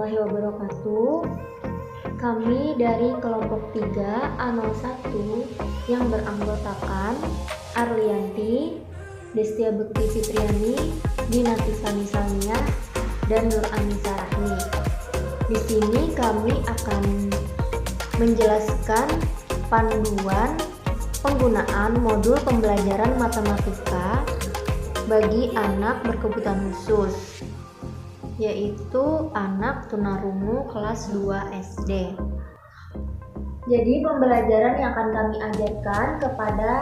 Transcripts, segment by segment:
warahmatullahi wabarakatuh. Kami dari kelompok 3 A01 yang beranggotakan Arlianti, Destia Bekti Fitriani, Dinati Sani, dan Nur Anissa Rahmi. Di sini kami akan menjelaskan panduan penggunaan modul pembelajaran matematika bagi anak berkebutuhan khusus, yaitu anak tunarungu kelas 2 SD. Jadi pembelajaran yang akan kami ajarkan kepada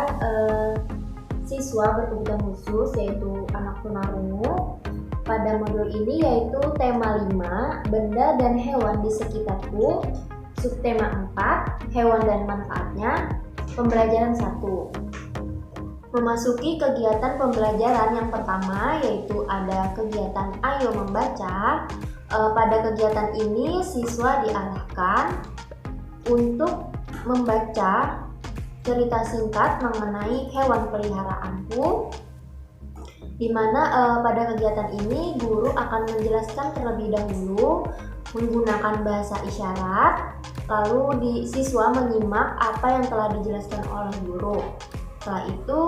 siswa berkebutuhan khusus yaitu anak tunarungu pada modul ini yaitu tema 5, benda dan hewan di sekitarku, subtema 4, hewan dan manfaatnya, pembelajaran 1. Memasuki kegiatan pembelajaran yang pertama yaitu ada kegiatan Ayo Membaca. Pada kegiatan ini siswa diarahkan untuk membaca cerita singkat mengenai hewan peliharaanku, di mana pada kegiatan ini guru akan menjelaskan terlebih dahulu menggunakan bahasa isyarat, lalu siswa menyimak apa yang telah dijelaskan oleh guru. Setelah itu,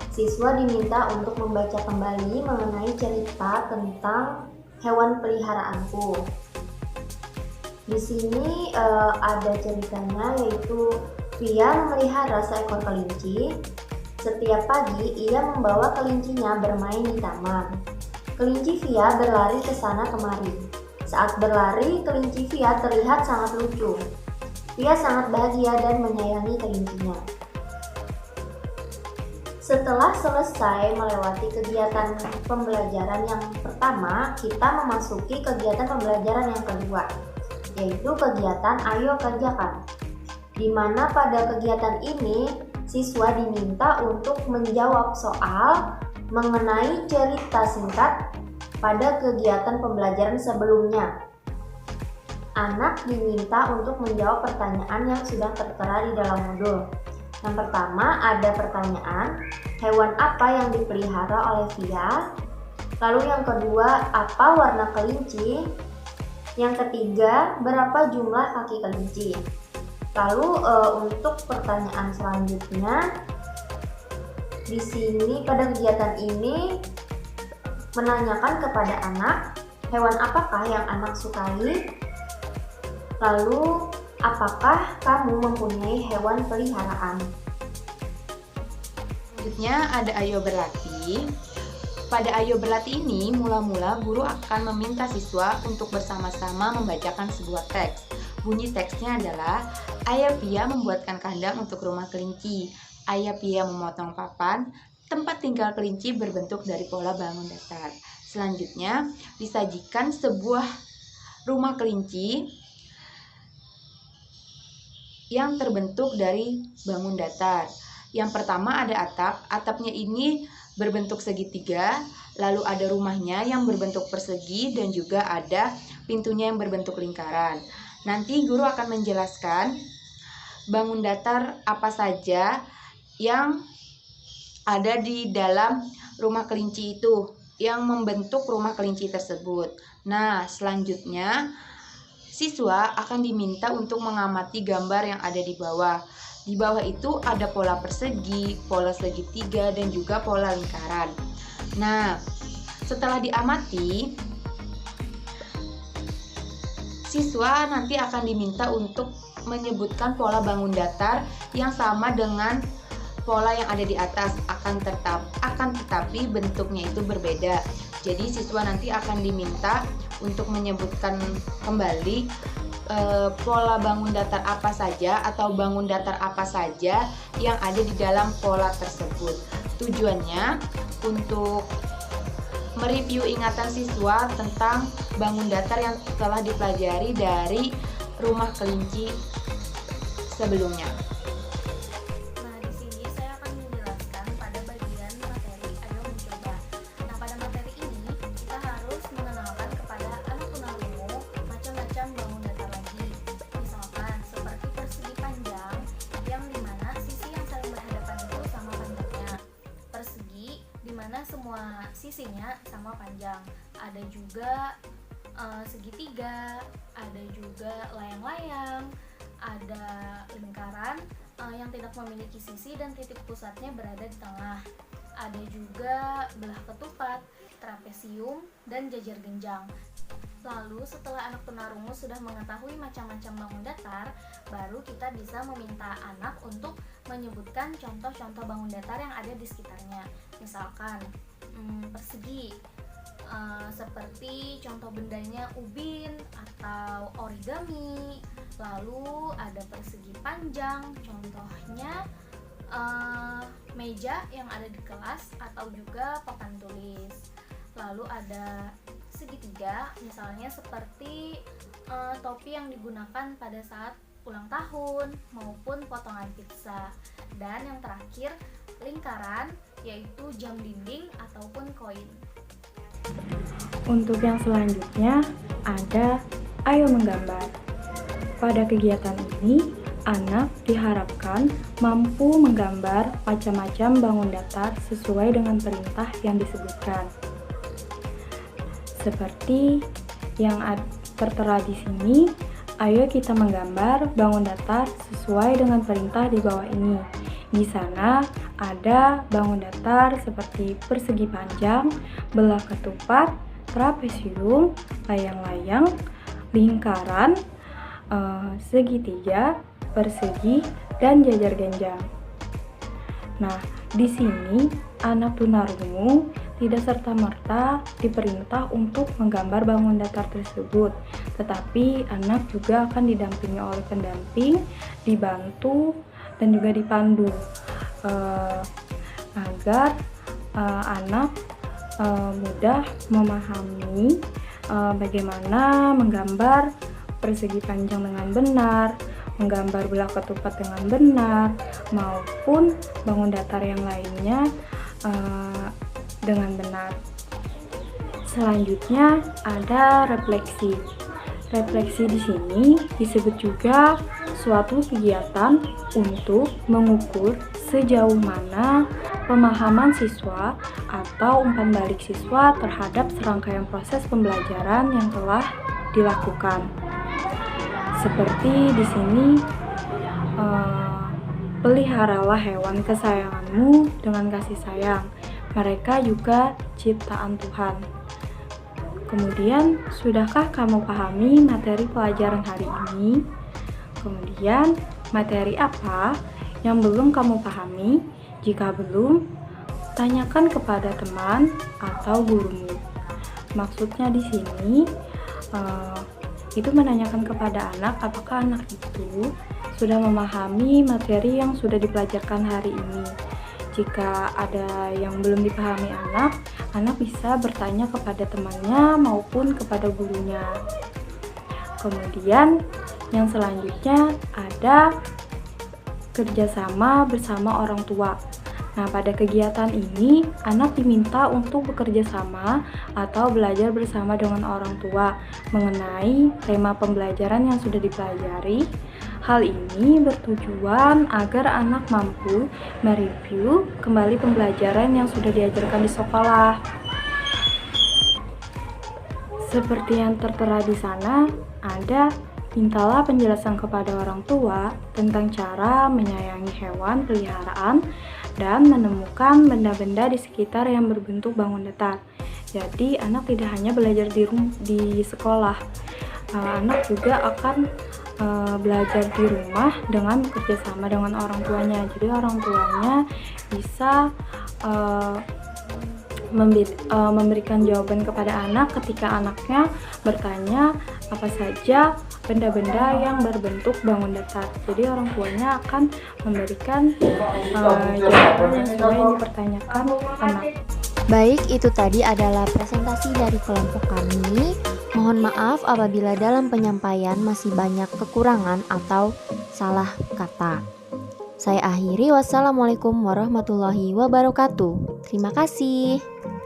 siswa diminta untuk membaca kembali mengenai cerita tentang hewan peliharaanku. Di sini ada ceritanya yaitu Via memelihara seekor kelinci. Setiap pagi ia membawa kelincinya bermain di taman. Kelinci Via berlari ke sana kemari. Saat berlari, kelinci Via terlihat sangat lucu. Via sangat bahagia dan menyayangi kelincinya. Setelah selesai melewati kegiatan pembelajaran yang pertama, kita memasuki kegiatan pembelajaran yang kedua, yaitu kegiatan Ayo Kerjakan. Di mana pada kegiatan ini, siswa diminta untuk menjawab soal mengenai cerita singkat pada kegiatan pembelajaran sebelumnya. Anak diminta untuk menjawab pertanyaan yang sudah tertera di dalam modul. Yang pertama ada pertanyaan, hewan apa yang dipelihara oleh Via? Lalu yang kedua, apa warna kelinci? Yang ketiga, berapa jumlah kaki kelinci? Lalu untuk pertanyaan selanjutnya, di sini pada kegiatan ini menanyakan kepada anak, hewan apakah yang anak sukai? Lalu apakah kamu mempunyai hewan peliharaan? Selanjutnya ada Ayo Berlatih. Pada Ayo Berlatih ini, mula-mula guru akan meminta siswa untuk bersama-sama membacakan sebuah teks. Bunyi teksnya adalah, Ayah Pia membuatkan kandang untuk rumah kelinci. Ayah Pia memotong papan, tempat tinggal kelinci berbentuk dari pola bangun datar. Selanjutnya, disajikan sebuah rumah kelinci yang terbentuk dari bangun datar. Yang pertama ada atap, atapnya ini berbentuk segitiga, lalu ada rumahnya yang berbentuk persegi dan juga ada pintunya yang berbentuk lingkaran. Nanti guru akan menjelaskan bangun datar apa saja yang ada di dalam rumah kelinci itu, yang membentuk rumah kelinci tersebut. Nah, selanjutnya siswa akan diminta untuk mengamati gambar yang ada di bawah. Di bawah itu ada pola persegi, pola segitiga, dan juga pola lingkaran. Nah, setelah diamati, siswa nanti akan diminta untuk menyebutkan pola bangun datar yang sama dengan pola yang ada di atas, akan tetapi bentuknya itu berbeda. Jadi siswa nanti akan diminta untuk menyebutkan kembali pola bangun datar apa saja atau bangun datar apa saja yang ada di dalam pola tersebut. Tujuannya untuk mereview ingatan siswa tentang bangun datar yang telah dipelajari dari rumah kelinci sebelumnya. Nah, di sini saya akan menjelaskan pada bagian materi Ayo Mencoba. Nah, pada materi ini kita harus mengenalkan kepada anak tunarungu macam-macam bangun datar lagi. Misalkan seperti persegi panjang yang dimana sisi yang saling berhadapan itu sama panjangnya. Persegi dimana semua sisinya sama panjang. Ada juga segitiga, ada juga layang-layang, ada lingkaran yang tidak memiliki sisi dan titik pusatnya berada di tengah. Ada juga belah ketupat, trapesium, dan jajar genjang. Lalu setelah anak tunarungu sudah mengetahui macam-macam bangun datar, baru kita bisa meminta anak untuk menyebutkan contoh-contoh bangun datar yang ada di sekitarnya. Misalkan persegi, seperti contoh bendanya ubin atau origami. Lalu ada persegi panjang, contohnya meja yang ada di kelas atau juga papan tulis. Lalu ada segitiga, misalnya seperti topi yang digunakan pada saat ulang tahun maupun potongan pizza. Dan yang terakhir lingkaran, yaitu jam dinding ataupun koin. Untuk yang selanjutnya ada ayo menggambar. Pada kegiatan ini, anak diharapkan mampu menggambar macam-macam bangun datar sesuai dengan perintah yang disebutkan. Seperti yang tertera di sini, ayo kita menggambar bangun datar sesuai dengan perintah di bawah ini. Di sana ada bangun datar seperti persegi panjang, belah ketupat, trapesium, layang-layang, lingkaran, segitiga, persegi, dan jajar genjang. Nah, di sini anak tunarungu tidak serta-merta diperintah untuk menggambar bangun datar tersebut, tetapi anak juga akan didampingi oleh pendamping, dibantu, dan juga dipandu agar anak mudah memahami bagaimana menggambar persegi panjang dengan benar, menggambar belah ketupat dengan benar, maupun bangun datar yang lainnya dengan benar. Selanjutnya ada refleksi. Refleksi di sini disebut juga suatu kegiatan untuk mengukur sejauh mana pemahaman siswa atau umpan balik siswa terhadap serangkaian proses pembelajaran yang telah dilakukan. Seperti di sini, peliharalah hewan kesayanganmu dengan kasih sayang. Mereka juga ciptaan Tuhan. Kemudian, sudahkah kamu pahami materi pelajaran hari ini? Kemudian, materi apa yang belum kamu pahami? Jika belum, tanyakan kepada teman atau gurumu. Maksudnya di sini, itu menanyakan kepada anak apakah anak itu sudah memahami materi yang sudah dipelajarkan hari ini. Jika ada yang belum dipahami anak bisa bertanya kepada temannya maupun kepada gurunya. Kemudian yang selanjutnya ada kerjasama bersama orang tua. Nah, pada kegiatan ini, anak diminta untuk bekerja sama atau belajar bersama dengan orang tua mengenai tema pembelajaran yang sudah dipelajari. Hal ini bertujuan agar anak mampu mereview kembali pembelajaran yang sudah diajarkan di sekolah. Seperti yang tertera di sana, ada mintalah penjelasan kepada orang tua tentang cara menyayangi hewan peliharaan dan menemukan benda-benda di sekitar yang berbentuk bangun datar. Jadi anak tidak hanya belajar di sekolah, anak juga akan belajar di rumah dengan bekerjasama dengan orang tuanya. Jadi orang tuanya bisa memberikan jawaban kepada anak ketika anaknya bertanya apa saja benda-benda yang berbentuk bangun datar. Jadi orang tuanya akan memberikan jawaban yang sesuai yang dipertanyakan anak. Baik, itu tadi adalah presentasi dari kelompok kami. Mohon maaf apabila dalam penyampaian masih banyak kekurangan atau salah kata. Saya akhiri, wassalamualaikum warahmatullahi wabarakatuh. Terima kasih.